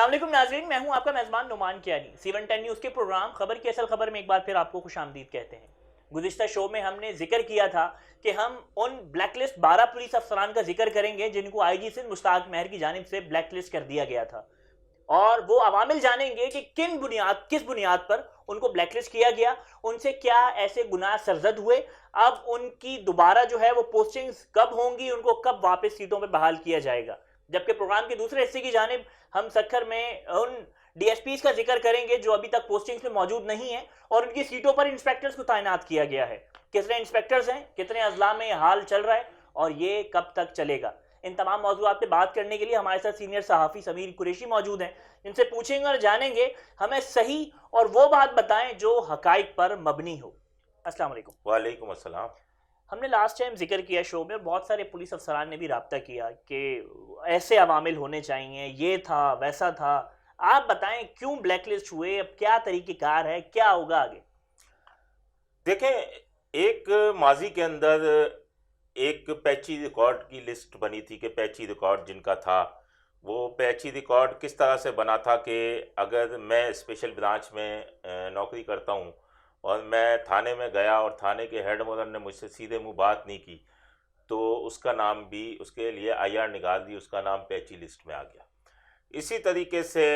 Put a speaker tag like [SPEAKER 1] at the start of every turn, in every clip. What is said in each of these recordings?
[SPEAKER 1] अस्सलाम वालेकुम नाज़रीन, मैं हूं आपका मेज़बान नुमान कियानी। C110 न्यूज़ के प्रोग्राम खबर की असल खबर में एक बार फिर आपको खुशामदीद कहते हैं। गुज़िश्ता शो में हमने जिक्र किया था कि हम उन ब्लैकलिस्ट 12 पुलिस अफसरान का जिक्र करेंगे जिनको आईजी सिंध मुश्ताक महर की जानिब से ब्लैकलिस्ट कर दिया गया था, और वो अवामिल जानेंगे कि किस बुनियाद पर उनको ब्लैकलिस्ट किया गया, उनसे क्या ऐसे गुनाह सरजद हुए, अब उनकी दोबारा जो है वो पोस्टिंग्स कब होंगी, उनको कब वापस सीटों पर बहाल किया जाएगा। जबकि प्रोग्राम के दूसरे हिस्से की जानिब हम सक्खर में उन डीएसपीज का जिक्र करेंगे जो अभी तक पोस्टिंग्स में मौजूद नहीं है और उनकी सीटों पर इंस्पेक्टर्स को तैनात किया गया है। कितने इंस्पेक्टर्स हैं, कितने अजला में हाल चल रहा है और ये कब तक चलेगा। इन तमाम मौजूदात पे बात करने के लिए हमारे साथ सीनियर सहाफ़ी समीर कुरैशी मौजूद हैं, जिनसे पूछेंगे और जानेंगे, हमें सही और वो बात बताएं जो हकाइक पर मबनी हो। अस्सलाम वालेकुम।
[SPEAKER 2] वालेकुम अस्सलाम।
[SPEAKER 1] हमने लास्ट टाइम जिक्र किया शो में और बहुत सारे पुलिस अफसरान ने भी रब्ता किया कि ऐसे अवामिल होने चाहिए, ये था वैसा था। आप बताएं क्यों ब्लैकलिस्ट हुए, अब क्या तरीक़ेकार है, क्या होगा आगे।
[SPEAKER 2] देखें, एक माजी के अंदर एक पैची रिकॉर्ड की लिस्ट बनी थी कि पैची रिकॉर्ड जिनका था, वो पैची रिकॉर्ड किस तरह से बना था कि अगर मैं स्पेशल ब्रांच में नौकरी करता हूँ और मैं थाने में गया और थाने के हेड मुअज्जिम ने मुझसे सीधे मुंह बात नहीं की तो उसका नाम भी, उसके लिए आईआर निकाल दी, उसका नाम पैची लिस्ट में आ गया। इसी तरीके से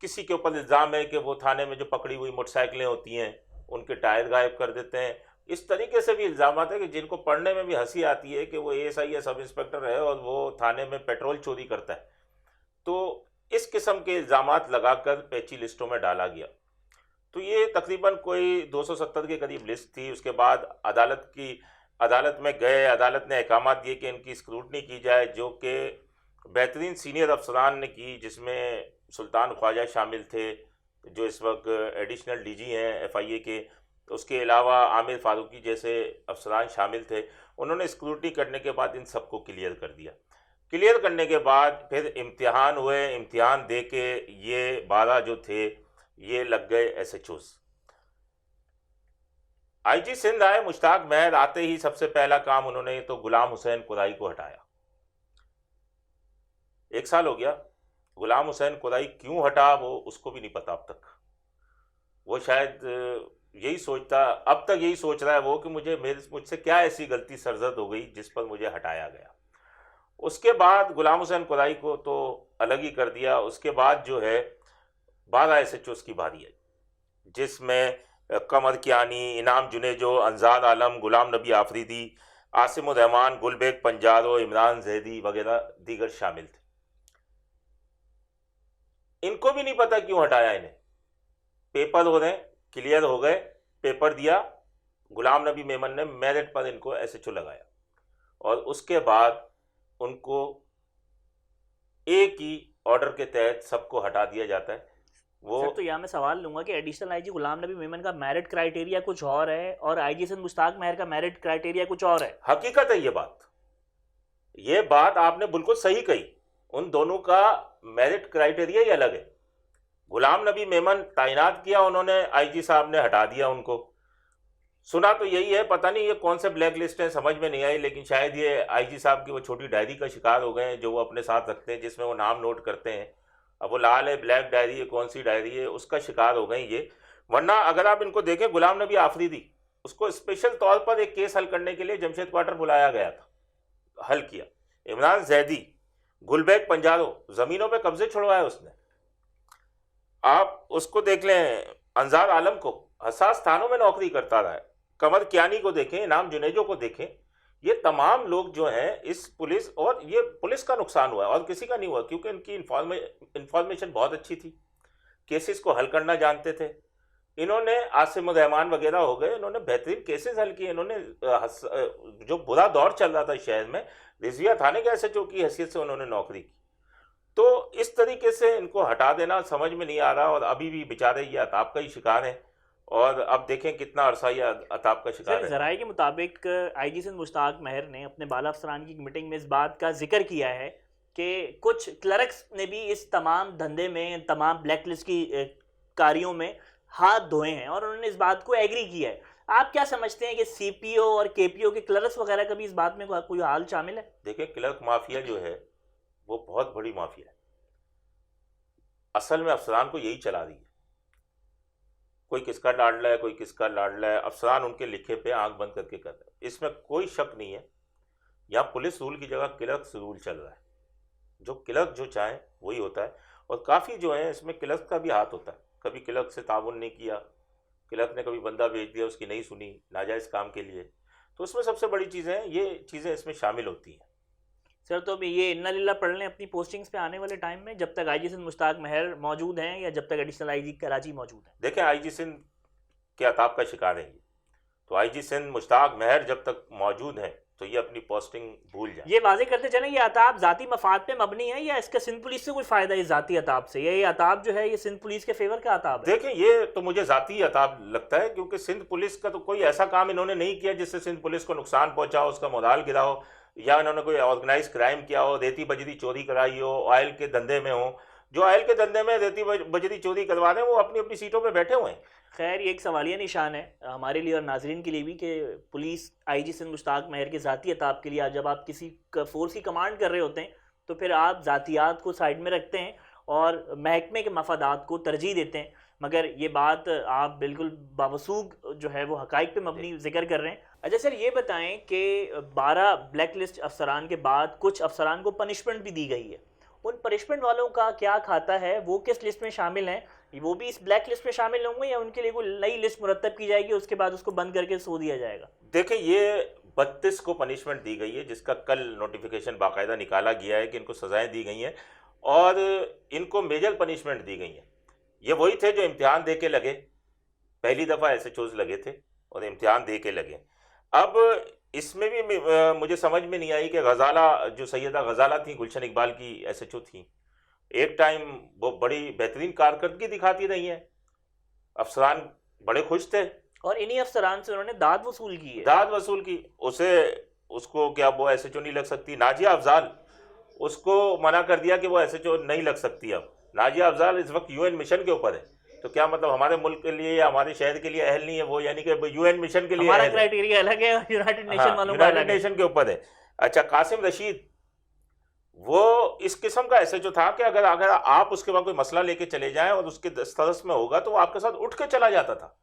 [SPEAKER 2] किसी के ऊपर इल्ज़ाम है कि वो थाने में जो पकड़ी हुई मोटरसाइकिलें होती हैं उनके टायर गायब कर देते हैं। इस तरीके से भी इल्ज़ाम है कि जिनको पढ़ने में भी हंसी आती है कि वो एएसआई या सब इंस्पेक्टर है और वो थाने में पेट्रोल चोरी करता है। तो इस किस्म के इल्ज़ामात लगाकर पैची लिस्टों में डाला गया। तो ये तकरीबन कोई 270 के करीब लिस्ट थी। उसके बाद अदालत में गए, अदालत ने अहकामात दिए कि इनकी स्क्रूटनी की जाए, जो कि बेहतरीन सीनियर अफसरान ने की, जिसमें सुल्तान ख्वाजा शामिल थे जो इस वक्त एडिशनल डीजी हैं एफआईए के। उसके अलावा आमिर फारूकी जैसे अफसरान शामिल थे। उन्होंने स्क्रूटनी करने के बाद इन सबको क्लियर कर दिया। क्लियर करने के बाद फिर इम्तिहान हुए। इम्तिहान दे के ये 12 जो थे ये लग गए एसएचओस। आईजी सिंध आए मुश्ताक महर, आते ही सबसे पहला काम उन्होंने तो गुलाम हुसैन कुरैशी को हटाया। 1 साल हो गया, गुलाम हुसैन कुरैशी क्यों हटा वो उसको भी नहीं पता अब तक। वो शायद यही सोचता, अब तक यही सोच रहा है वो कि मुझसे क्या ऐसी गलती सरजद हो गई जिस पर मुझे हटाया गया। उसके बाद गुलाम हुसैन कुरैशी को तो अलग ही कर दिया। उसके बाद जो है 12 एसएचओस की बारी है, जिसमें कमर कियानी, इनाम जुनेजो, अंजार आलम, गुलाम नबी आफरीदी, आसिम उर रहमान, गुलबेग पंजारो, इमरान जैदी वगैरह दीगर शामिल थे। इनको भी नहीं पता क्यों हटाया इन्हें। पेपर हो रहे, क्लियर हो गए, पेपर दिया, गुलाम नबी मेमन ने मेरिट पर इनको एसएचओ लगाया और उसके बाद उनको एक ही ऑर्डर के तहत सबको हटा दिया जाता है। वो
[SPEAKER 1] सर, तो यहाँ मैं सवाल लूंगा कि एडिशनल आईजी गुलाम नबी मेमन का मेरिट क्राइटेरिया कुछ और है और आईजी सिंध मुश्ताक महर का मेरिट क्राइटेरिया कुछ और है।
[SPEAKER 2] हकीकत है ये बात आपने बिल्कुल सही कही। उन दोनों का मेरिट क्राइटेरिया ही अलग है। गुलाम नबी मेमन तैनात किया उन्होंने, आईजी साहब ने हटा दिया उनको। सुना तो यही है, पता नहीं ये कौन से ब्लैक लिस्ट है, समझ में नहीं आई, लेकिन शायद ये आईजी साहब की वो छोटी डायरी का शिकार हो गए हैं जो वो अपने साथ रखते हैं, जिसमें वो नाम नोट करते हैं। अब वो लाल है, ब्लैक डायरी है, कौन सी डायरी है, उसका शिकार हो गए ये। वरना अगर आप इनको देखें, गुलाम नबी आफरीदी, उसको स्पेशल तौर पर एक केस हल करने के लिए जमशेद क्वार्टर बुलाया गया था, हल किया। इमरान जैदी, गुलबेग पंजारो, ज़मीनों पे कब्जे छुड़वाए उसने। आप उसको देख लें, अंजार आलम को हसास थानों में नौकरी करता रहा है। कमर कियानी को देखें, इनाम जुनेजो को देखें, ये तमाम लोग जो हैं इस पुलिस, और ये पुलिस का नुकसान हुआ है और किसी का नहीं हुआ, क्योंकि इनकी इंफॉर्मेशन बहुत अच्छी थी, केसेस को हल करना जानते थे। इन्होंने आसिम उर रहमान वगैरह हो गए, इन्होंने बेहतरीन केसेस हल किए। इन्होंने जो बुरा दौर चल रहा था शहर में, रिजविया थाने के एसएचओ की हैसियत से उन्होंने नौकरी की। तो इस तरीके से इनको हटा देना समझ में नहीं आ रहा और अभी भी बेचारे ये अताब का ही शिकार है। और अब देखें कितना अरसा ये अताब का शिकार है।
[SPEAKER 1] ज़राए के मुताबिक आईजी सिंध मुश्ताक महर ने अपने बाला अफसरान की मीटिंग में इस बात का जिक्र किया है कि कुछ क्लर्क्स ने भी इस तमाम धंधे में, तमाम ब्लैक लिस्ट की कार्यों में हाथ धोए हैं और उन्होंने इस बात को एग्री किया है। आप क्या समझते हैं कि सीपीओ और केपीओ के क्लर्क्स वगैरह का भी इस बात में कोई हाल शामिल है?
[SPEAKER 2] देखिए, क्लर्क माफिया जो है वो बहुत बड़ी माफिया है। असल में अफसरान को यही चला रही है, कोई किसका लाडला है, कोई किसका लाडला है, अफसरान उनके लिखे पे आंख बंद करके कर रहे हैं। इसमें कोई शक नहीं है, यहाँ पुलिस रूल की जगह क्लर्क्स रूल चल रहा है। जो क्लर्क जो चाहे वही होता है, और काफ़ी जो है इसमें क्लर्क का भी हाथ होता है। कभी क्लर्क से ताउन नहीं किया, क्लर्क ने कभी बंदा भेज दिया, उसकी नहीं सुनी नाजायज़ काम के लिए, तो उसमें सबसे बड़ी चीज़ें हैं, ये चीज़ें इसमें शामिल होती हैं।
[SPEAKER 1] सर तो अभी ये इन्ना लीला पढ़ लें अपनी पोस्टिंग्स पे आने वाले टाइम में, जब तक आईजी सिंध मुश्ताक महर मौजूद हैं या जब तक एडिशनल आईजी कराची मौजूद हैं?
[SPEAKER 2] देखें, आईजी सिंध के अताब का शिकार है ये, तो आईजी सिंध मुश्ताक महर जब तक मौजूद हैं तो ये अपनी पोस्टिंग भूल जाए।
[SPEAKER 1] ये वाजे करते चलें, ये अताब जाती मफाद पे मबनी है या इसका सिंध पुलिस से कोई फायदा है? जाती अताब से ये अताब जो है ये सिंध पुलिस के फेवर का अताब है?
[SPEAKER 2] देखें, ये तो मुझे जाती अताब लगता है, क्योंकि सिंध पुलिस का तो कोई ऐसा काम इन्होंने नहीं किया जिससे सिंध पुलिस को नुकसान पहुंचा हो, उसका मोराल गिरा हो, या इन्होंने कोई ऑर्गेनाइज क्राइम किया हो, रेती बजरी चोरी कराई हो, ऑयल के धंधे में हो। जो ऑयल के धंधे में रेती बजरी चोरी करवा रहे हैं वो अपनी अपनी सीटों पे बैठे हुए हैं।
[SPEAKER 1] खैर ये एक सवालिया निशान है हमारे लिए और नाजरीन के लिए भी कि पुलिस आईजी सिंध मुश्ताक महर के ज़ाती अताब के लिए जब आप किसी फोर्स की कमांड कर रहे होते हैं तो फिर आप ज़ातियात को साइड में रखते हैं और महकमे के मफादात को तरजीह देते हैं। मगर ये बात आप बिल्कुल बावसूख जो है वो हकाइक पे मबनी जिक्र कर रहे हैं। अच्छा सर ये बताएं कि 12 ब्लैक लिस्ट अफसरान के बाद कुछ अफसरान को पनिशमेंट भी दी गई है, उन पनिशमेंट वालों का क्या खाता है? वो किस लिस्ट में शामिल हैं? वो भी इस ब्लैक लिस्ट में शामिल होंगे या उनके लिए कोई नई लिस्ट मुरतब की जाएगी, उसके बाद उसको बंद करके सो दिया जाएगा?
[SPEAKER 2] देखिए, ये 32 को पनिशमेंट दी गई है, जिसका कल नोटिफिकेशन बाकायदा निकाला गया है कि इनको सजाएं दी गई हैं और इनको मेजर पनिशमेंट दी गई हैं। ये वही थे जो इम्तिहान दे के लगे, पहली दफ़ा एसएचओज लगे थे और इम्तिहान दे के लगे। अब इसमें भी मुझे समझ में नहीं आई कि गजाला जो सैयदा गजाला थी, गुलशन इकबाल की एसएचओ थी, एक टाइम वो बड़ी बेहतरीन कारकर्दगी दिखाती रही हैं, अफसरान बड़े खुश थे
[SPEAKER 1] और इन्हीं अफसरान से उन्होंने दाद वसूल की है।
[SPEAKER 2] दाद वसूल की। उसको क्या वो एसएचओ नहीं लग सकती? नाजिया अफजाल, उसको मना कर दिया कि वो एसएचओ नहीं लग सकती। अब नाजिया अफजाल इस वक्त यूएन मिशन के ऊपर है, तो क्या मतलब हमारे मुल्क के लिए या हमारे शहर के लिए अहल नहीं है वो? यानी कि यूएन मिशन के लिए
[SPEAKER 1] हमारा क्राइटेरिया अलग है और यूनाइटेड नेशन वालों का अलग है।
[SPEAKER 2] यूनाइटेड नेशन के ऊपर है। अच्छा, कासिम रशीद वो इस किस्म का एसएचओ था कि अगर आप उसके बाद कोई मसला लेके चले जाएं और उसके दस्तरस में होगा तो वो आपके साथ उठ के चला जाता था।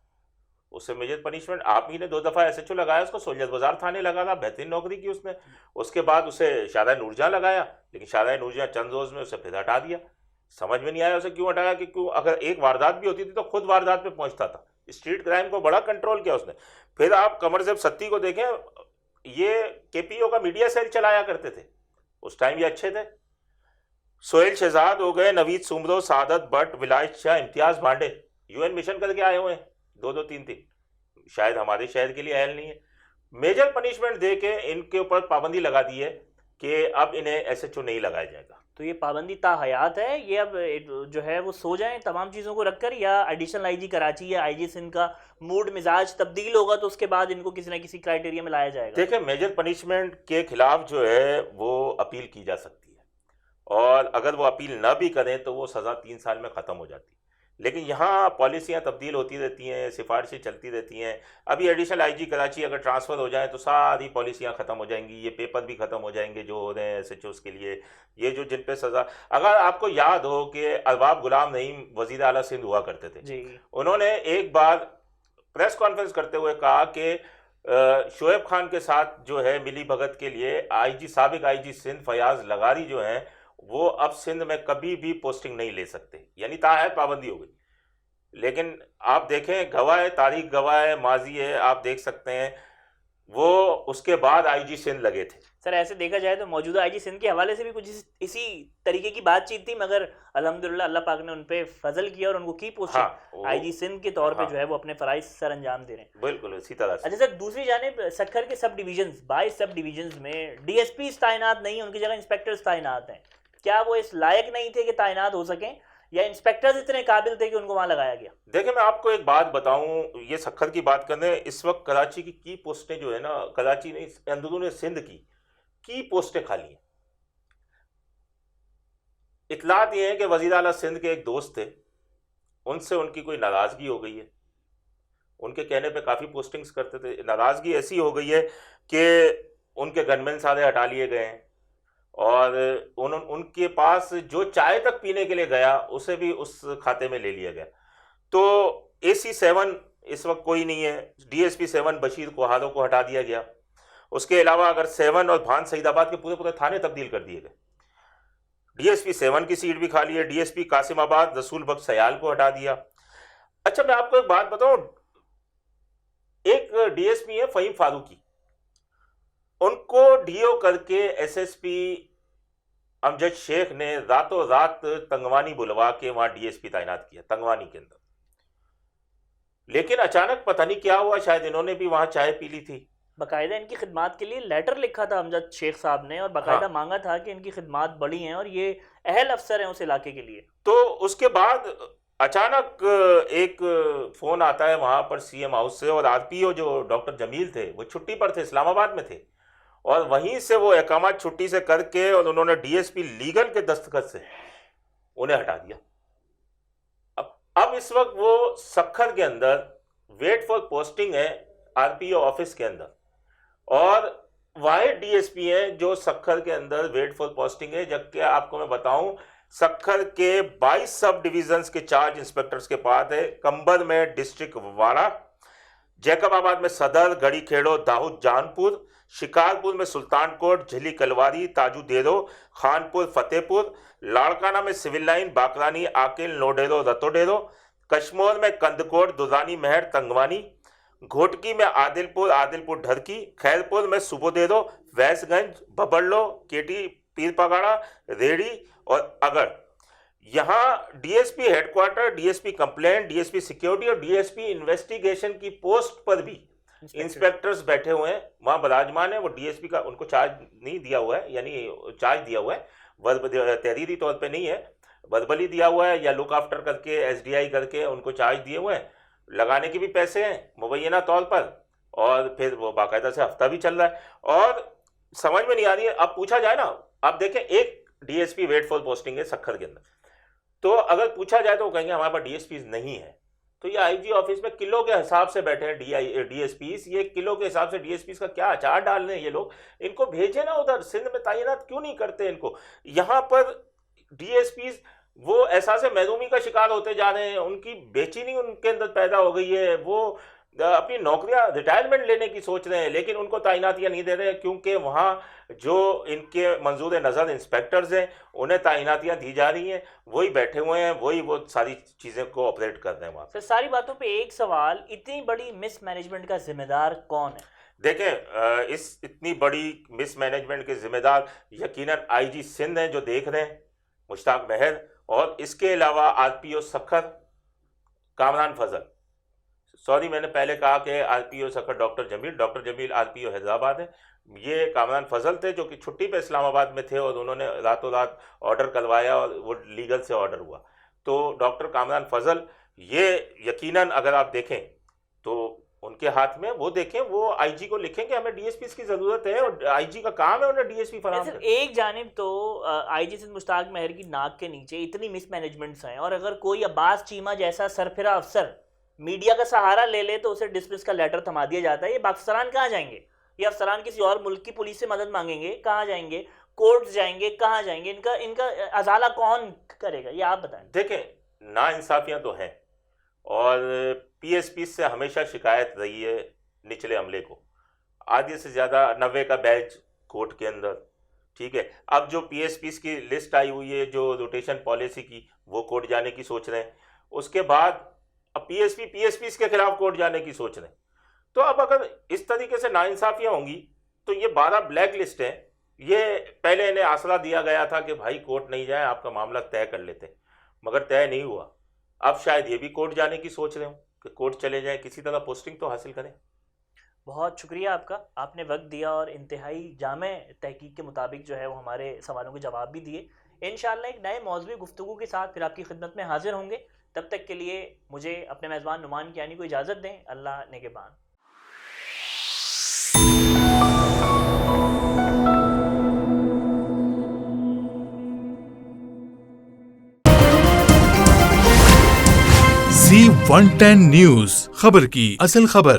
[SPEAKER 2] उससे मेजर पनिशमेंट आप ही ने 2 दफ़ा एसएचओ लगाया, उसको सोलियत बाजार थाने लगा था, बेहतरीन नौकरी की उसने। उसके बाद उसे शादा नूरजहां लगाया, लेकिन शादा नूरजहां चंद रोज़ में उसे फिर हटा दिया। समझ में नहीं आया उसे क्यों हटाया, कि क्यों अगर एक वारदात भी होती थी तो खुद वारदात पे पहुंचता था। स्ट्रीट क्राइम को बड़ा कंट्रोल किया उसने। फिर आप कमरजेब सत्ती को देखें, ये केपीओ का मीडिया सेल चलाया करते थे, उस टाइम ये अच्छे थे। सोहेल शहजाद हो गए, नवीद सुमरो, सादत भट्ट, विलायत शाह, इम्तियाज भांडे, यूएन मिशन करके आए हुए हैं, 2-2, 3-3। शायद हमारे शहर के लिए अहल नहीं है। मेजर पनिशमेंट दे के इनके ऊपर पाबंदी लगा दी है कि अब इन्हें एसएचओ नहीं लगाया जाएगा।
[SPEAKER 1] तो ये पाबंदी ताहयात है, ये अब जो है वो सो जाएं तमाम चीज़ों को रखकर, या एडिशनल आईजी कराची या आईजी सिंध का मूड मिजाज तब्दील होगा तो उसके बाद इनको किसी न किसी क्राइटेरिया में लाया जाएगा?
[SPEAKER 2] देखिए, मेजर पनिशमेंट के खिलाफ जो है वो अपील की जा सकती है, और अगर वो अपील ना भी करें तो वो सज़ा 3 साल में ख़त्म हो जाती है। लेकिन यहाँ पॉलिसियाँ तब्दील होती रहती हैं, सिफारिशें चलती रहती हैं। अभी एडिशनल आईजी कराची अगर ट्रांसफ़र हो जाए तो सारी पॉलिसियाँ ख़त्म हो जाएंगी, ये पेपर भी ख़त्म हो जाएंगे जो हो रहे हैं एसएचओज़ के लिए। ये जो जिन पे सज़ा, अगर आपको याद हो कि अरबाब गुलाम नईम वज़ीर आला सिंध हुआ करते थे जी, उन्होंने एक बार प्रेस कॉन्फ्रेंस करते हुए कहा कि शोएब खान के साथ जो है मिली भगत के लिए साबिक आईजी सिंध फयाज लगारी जो हैं वो अब सिंध में कभी भी पोस्टिंग नहीं ले सकते, यानी ताहयात पाबंदी हो गई। लेकिन आप देखें, गवाह है, तारीख गवाह है, माजी है, आप देख सकते हैं वो उसके बाद आईजी सिंध लगे थे।
[SPEAKER 1] सर ऐसे देखा जाए तो मौजूदा आईजी सिंध के हवाले से भी कुछ इसी तरीके की बातचीत थी, मगर अल्हम्दुलिल्लाह अल्लाह पाक ने उन पे फजल किया और उनको की पोस्टिंग आईजी सिंध के तौर पे जो है वो अपने फराइज सर अंजाम दे रहे हैं।
[SPEAKER 2] बिल्कुल इसी तरह से।
[SPEAKER 1] अच्छा सर, दूसरी जानिब सखर के सब डिवीजन 22 सब डिवीजन में डीएसपी तैनात नहीं, उनकी जगह इंस्पेक्टर्स तैनात हैं। क्या वो इस लायक नहीं थे कि तैनात हो सकें, या इंस्पेक्टर्स इतने काबिल थे कि उनको वहां लगाया गया?
[SPEAKER 2] देखिए, मैं आपको एक बात बताऊं, ये सखर की बात करने, इस वक्त कराची की पोस्टें जो है ना, कराची नहीं अंदरून सिंध की पोस्टें खाली हैं। इतलात ये है कि वज़ीर आला सिंध के एक दोस्त थे, उनसे उनकी कोई नाराज़गी हो गई है, उनके कहने पे काफ़ी पोस्टिंग्स करते थे। नाराज़गी ऐसी हो गई है कि उनके गनमैन सारे हटा लिए गए हैं, और उनके पास जो चाय तक पीने के लिए गया उसे भी उस खाते में ले लिया गया। तो AC7 इस वक्त कोई नहीं है, DSP 7 बशीर कोहादो को हटा दिया गया। उसके अलावा अगर 7 और भान सईदाबाद के पूरे पूरे थाने तब्दील कर दिए गए। DSP 7 की सीट भी खाली है। DSP कासिमाबाद रसूल बख्श सयाल को हटा दिया। अच्छा, मैं आपको एक बात बताऊं, एक DSP है फहीम फारूकी, उनको DO करके SSP अमजद शेख ने रातों रात तंगवानी बुलवा के वहां DSP तैनात किया, तंगवानी के अंदर। लेकिन अचानक पता नहीं क्या हुआ, शायद इन्होंने भी वहां चाय पी ली थी।
[SPEAKER 1] बाकायदा इनकी खिदमात के लिए लेटर लिखा था अमजद शेख साहब ने, और बाकायदा मांगा था कि इनकी खिदमात बड़ी हैं और ये अहल अफसर हैं उस इलाके के लिए।
[SPEAKER 2] तो उसके बाद अचानक एक फोन आता है वहां पर CM हाउस से, और RPO जो डॉक्टर जमील थे वो छुट्टी पर थे, इस्लामाबाद में थे, और वहीं से वो इकामत छुट्टी से करके और उन्होंने DSP लीगल के दस्तखत से उन्हें हटा दिया। अब इस वक्त वो सखर के अंदर वेट फॉर पोस्टिंग है RPO ऑफिस के अंदर, और वह DSP है जो सखर के अंदर वेट फॉर पोस्टिंग है। जबकि आपको मैं बताऊं, सखर के 22 सब डिविजन्स के चार्ज इंस्पेक्टर्स के पास है। कंबर में डिस्ट्रिक्ट वाड़ा, जैकबाबाद में सदर, गढ़ी खेड़ो, दाऊद जानपुर, शिकारपुर में सुल्तानकोट, झिली कलवारी, ताजू देरो, खानपुर, फतेहपुर, लाड़काना में सिविल लाइन, बाकरानी, आकिल, नोडेरो, रतोडेरो, कश्मोर में कंदकोट, दुरानी महर, तंगवानी, घोटकी में आदिलपुर, आदिलपुर ढरकी, खैरपुर में सुबोदेरो, वैसगंज, बबड़लो, केटी, पीरपगाड़ा, रेड़ी और अगर। यहाँ DSP headquarter, DSP complaint, DSP security और DSP इन्वेस्टिगेशन की पोस्ट पर भी इंस्पेक्टर्स बैठे हुए हैं, वहां विराजमान है। वो DSP का उनको चार्ज नहीं दिया हुआ है, यानी चार्ज दिया हुआ है, तहरीरी तौर पे नहीं है, वर्बली दिया हुआ है या लुक आफ्टर करके SDI करके उनको चार्ज दिए हुए हैं। लगाने के भी पैसे हैं मुबैना तौर पर, और फिर वो बाकायदा से हफ्ता भी चल रहा है, और समझ में नहीं आ रही है। अब पूछा जाए ना, आप देखें एक DSP वेट फॉर पोस्टिंग है सखर के अंदर, तो अगर पूछा जाए तो वो कहेंगे हमारे पास DSPs नहीं है। तो ये IG ऑफिस में किलो के हिसाब से बैठे हैं DSPs, ये किलो के हिसाब से DSPs का क्या अचार डाल रहे हैं ये लोग। इनको भेजे ना उधर, सिंध में तैनात क्यों नहीं करते इनको। यहाँ पर DSPs वो एहसास महरूमी का शिकार होते जा रहे हैं, उनकी बेचैनी उनके अंदर पैदा हो गई है, वो अपनी नौकरियां रिटायरमेंट लेने की सोच रहे हैं, लेकिन उनको तैनातियां नहीं दे रहे हैं, क्योंकि वहाँ जो इनके मंजूर नज़र इंस्पेक्टर्स हैं उन्हें तैनातियां दी जा रही हैं, वही बैठे हुए हैं, वही वो सारी चीज़ें को ऑपरेट कर रहे हैं वहाँ।
[SPEAKER 1] सर, सारी बातों पे एक सवाल, इतनी बड़ी मिसमैनेजमेंट का जिम्मेदार कौन है?
[SPEAKER 2] देखें, इस इतनी बड़ी मिसमैनेजमेंट के जिम्मेदार यकीनन IG सिंध हैं जो देख रहे हैं, मुश्ताक महर, और इसके अलावा RPO सखर कामरान फजल। सॉरी, मैंने पहले कहा कि RPO Sukkur doctor Jameel RPO Hyderabad है। ये कामरान फजल थे जो कि छुट्टी पे इस्लामाबाद में थे, और उन्होंने रातों रात ऑर्डर करवाया और वो लीगल से ऑर्डर हुआ। तो डॉक्टर कामरान फजल ये यकीनन अगर आप देखें तो उनके हाथ में, वो देखें, वो IG को लिखेंगे हमें DSPs की जरूरत है, और IG का काम है उन्हें DSP फराहम करना।
[SPEAKER 1] एक जानिब तो IG सिंध मुश्ताक महर की नाक के नीचे इतनी मिसमैनेजमेंट्स हैं, और अगर कोई अब्बास चीमा जैसा सरफिरा अफसर मीडिया का सहारा ले ले तो उसे डिसमिस का लेटर थमा दिया जाता है। ये अफसरान कहाँ जाएंगे? ये अफसरान किसी और मुल्क की पुलिस से मदद मांगेंगे, कहाँ जाएंगे? कोर्ट जाएंगे, कहाँ जाएंगे? इनका अजाला कौन करेगा, ये आप बताएं।
[SPEAKER 2] देखें, नाइंसाफियां तो हैं, और PSP से हमेशा शिकायत रही है निचले अमले को। आधे से ज़्यादा 90 का बैच कोर्ट के अंदर, ठीक है। अब जो PSPs की लिस्ट आई हुई है जो रोटेशन पॉलिसी की, वो कोर्ट जाने की सोच रहे हैं। उसके बाद अब PSPs के खिलाफ कोर्ट जाने की सोच रहे हैं। तो अब अगर इस तरीके से नाइंसाफियां होंगी तो ये 12 ब्लैक लिस्ट है। ये पहले इन्हें आसरा दिया गया था कि भाई कोर्ट नहीं जाए, आपका मामला तय कर लेते, मगर तय नहीं हुआ। अब शायद ये भी कोर्ट जाने की सोच रहे हो कि कोर्ट चले जाएं, किसी तरह पोस्टिंग तो हासिल करें।
[SPEAKER 1] बहुत शुक्रिया आपका, आपने वक्त दिया और इंतहाई जामे तहकीक के मुताबिक जो है वो हमारे सवालों के जवाब भी दिए। इंशाअल्लाह एक नए मौजूदी गुफ्तगू के साथ फिर आपकी खिदमत में हाजिर होंगे। तब तक के लिए मुझे अपने मेज़बान नुमान कियानी को इजाज़त दें। अल्लाह नेगेबान।
[SPEAKER 3] Z110 न्यूज़, खबर की असल खबर।